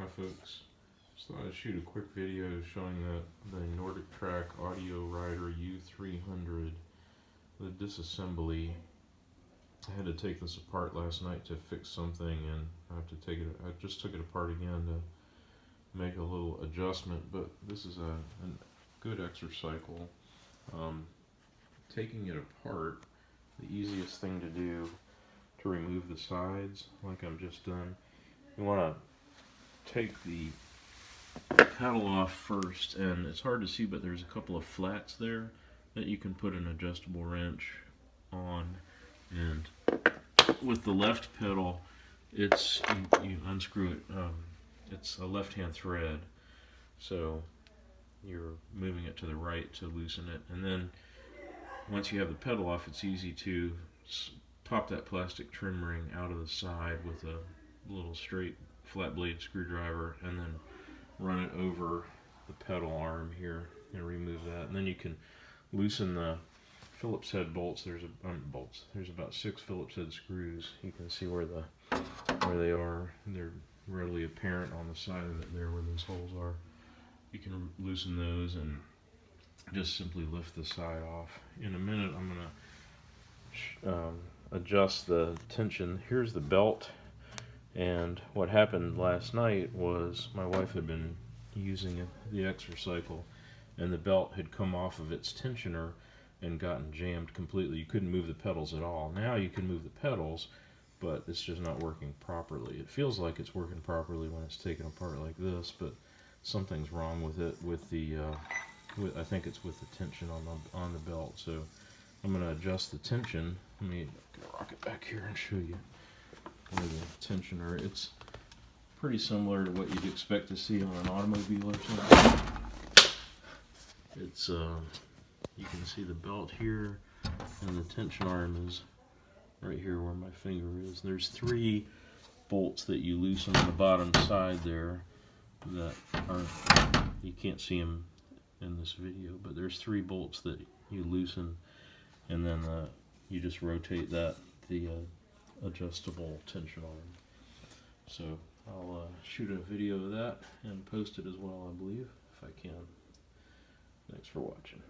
Hi folks, just thought I'd shoot a quick video showing the NordicTrack Audio Rider U300, the disassembly. I had to take this apart last night to fix something, and I have to take it. I just took it apart again to make a little adjustment, but this is a good exercycle. Taking it apart, the easiest thing to do to remove the sides, like I've just done, you want to take the pedal off first, and it's hard to see, but there's a couple of flats there that you can put an adjustable wrench on. And with the left pedal, it's you unscrew it. It's a left-hand thread, so you're moving it to the right to loosen it. And then once you have the pedal off, it's easy to pop that plastic trim ring out of the side with a little straight flat blade screwdriver, and then run it over the pedal arm here and remove that. And then you can loosen the Phillips head bolts. There's about 6 Phillips head screws. You can see where they are. They're readily apparent on the side of it there where those holes are. You can loosen those and just simply lift the side off. In a minute I'm going to adjust the tension. Here's the belt, and what happened last night was my wife had been using the exercycle, and the belt had come off of its tensioner and gotten jammed completely. You couldn't move the pedals at all. Now you can move the pedals, but it's just not working properly. It feels like it's working properly when it's taken apart like this, but something's wrong with it. I think it's with the tension on the belt. So I'm going to adjust the tension. Let me rock it back here and show you where the tensioner. It's pretty similar to what you'd expect to see on an automobile or something. It's you can see the belt here, and the tension arm is right here where my finger is. There's 3 bolts that you loosen on the bottom side there that are, you can't see them in this video, but there's 3 bolts that you loosen, and then you just rotate the adjustable tension arm. So I'll shoot a video of that and post it as well, I believe, if I can. Thanks for watching.